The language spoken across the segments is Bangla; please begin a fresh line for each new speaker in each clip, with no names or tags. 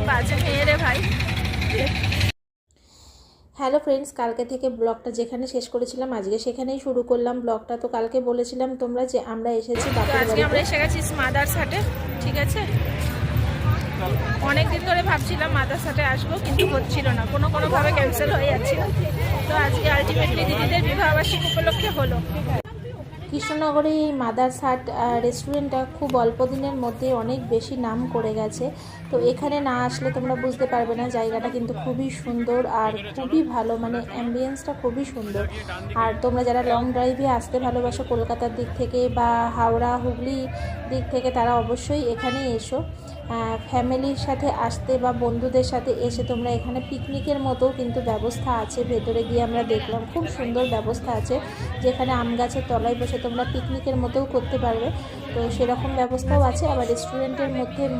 বাজে মেয়ে রে ভাই।
হ্যালো ফ্রেন্ডস, কালকে থেকে ব্লগটা যেখানে শেষ করেছিলাম আজকে সেখানেই শুরু করলাম ব্লগটা। তো কালকে বলেছিলাম তোমরা যে আমরা এসেছি বাপের বাড়িতে।
আজকে আমরা এসে গেছি মাদার্স হাটে, ঠিক আছে। অনেকদিন ধরে ভাবছিলাম মাদার্স হাটে আসবো, কিন্তু হচ্ছিল না, কোনোভাবে ক্যান্সেল হয়ে যাচ্ছিল। তো আজকে আলটিমেটলি দিদিদের বিবাহবার্ষিকী উপলক্ষে হলো।
কৃষ্ণনগরে এই মাদার্স হাট রেস্টুরেন্টটা খুব অল্প দিনের মধ্যে অনেক বেশি নাম করে গেছে। তো এখানে না আসলে তোমরা বুঝতে পারবে না, জায়গাটা কিন্তু খুবই সুন্দর আর খুবই ভালো, মানে অ্যাম্বিয়েন্সটা খুবই সুন্দর। আর তোমরা যারা লং ড্রাইভে আসতে ভালোবাসো কলকাতার দিক থেকে বা হাওড়া হুগলি দিক থেকে, তারা অবশ্যই এখানে এসো। ফ্যামিলির সাথে আসতে বা বন্ধুদের সাথে এসে তোমরা এখানে পিকনিকের মতো কিন্তু ব্যবস্থা আছে। ভেতরে গিয়ে আমরা দেখলাম খুব সুন্দর ব্যবস্থা আছে, যেখানে আম গাছের তলায় বসে তোমরা পিকনিকের মতোও করতে পারবে। তো সেরকম ব্যবস্থাও আছে, আবার রেস্টুরেন্টের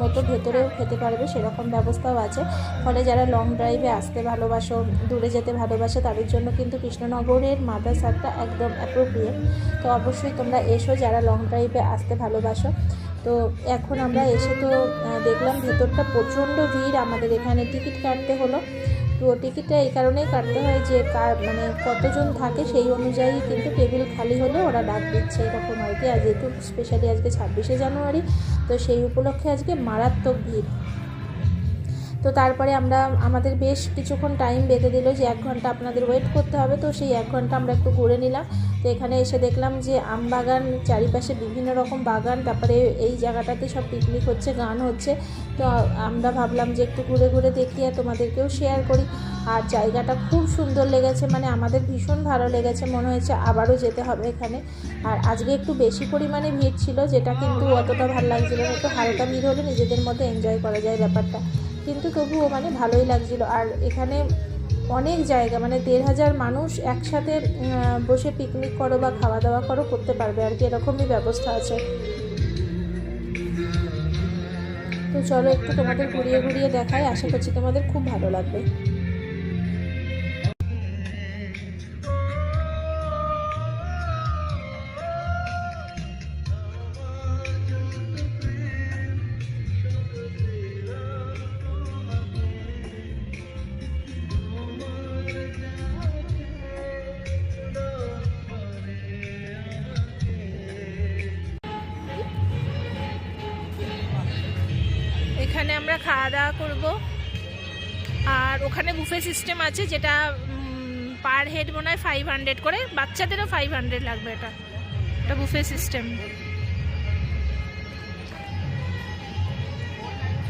মতো ভেতরেও খেতে পারবে, সেরকম ব্যবস্থাও আছে। ফলে যারা লং ড্রাইভে আসতে ভালোবাসো, দূরে যেতে ভালোবাসে, তাদের জন্য কিন্তু কৃষ্ণনগরের মাদার্স হাটটা একদম অ্যাপ্রোপ্রিয়েট। তো অবশ্যই তোমরা এসো যারা লং ড্রাইভে আসতে ভালোবাসো। তো এখন আমরা এসে তো দেখলাম ভেতরটা প্রচণ্ড ভিড়, আমাদের এখানে টিকিট কাটতে হলো। তো টিকিটটা এই কারণেই কাটতে হয় যে মানে কতজন থাকে সেই অনুযায়ী কিন্তু টেবিল খালি হলে ওরা ডাক দিচ্ছে, এরকম আর কি। আর যেহেতু স্পেশালি আজকে 26শে জানুয়ারি, তো সেই উপলক্ষে আজকে মারাত্মক ভিড়। তো তারপরে আমরা আমাদের বেশ কিছুক্ষণ টাইম বেঁধে দিল যে 1 ঘন্টা আপনাদের ওয়েট করতে হবে। তো সেই 1 ঘন্টা আমরা একটু ঘুরে নিলাম। তো এখানে এসে দেখলাম যে আম বাগান, চারিপাশে বিভিন্ন রকম বাগান, তারপরে এই জায়গাটাতে সব পিকনিক হচ্ছে, গান হচ্ছে। তো আমরা ভাবলাম যে একটু ঘুরে ঘুরে দেখি আর তোমাদেরকেও শেয়ার করি। আর জায়গাটা খুব সুন্দর লেগেছে, মানে আমাদের ভীষণ ভালো লেগেছে, মনে হয়েছে আবারও যেতে হবে এখানে। আর আজকে একটু বেশি পরিমাণে ভিড় ছিল, যেটা কিন্তু অতটা ভালো লাগছিল না। একটু হালকা ভিড় হলে নিজেদের মধ্যে এনজয় করা যায় ব্যাপারটা, কিন্তু তবুও মানে ভালোই লাগছিল। আর এখানে অনেক জায়গা, মানে 1,500 মানুষ একসাথে বসে পিকনিক করো বা খাওয়া দাওয়া করো করতে পারবে আর কি, এরকমই ব্যবস্থা আছে। তো চলো একটু তোমাদের ঘুরিয়ে ঘুরিয়ে দেখাই, আশা করছি তোমাদের খুব ভালো লাগবে।
এখানে আমরা খাওয়া দাওয়া করব, আর ওখানে বুফে সিস্টেম আছে, যেটা পার হেড মনে হয় 500 করে, বাচ্চাদেরও 500 লাগবে। এটা বুফে সিস্টেম।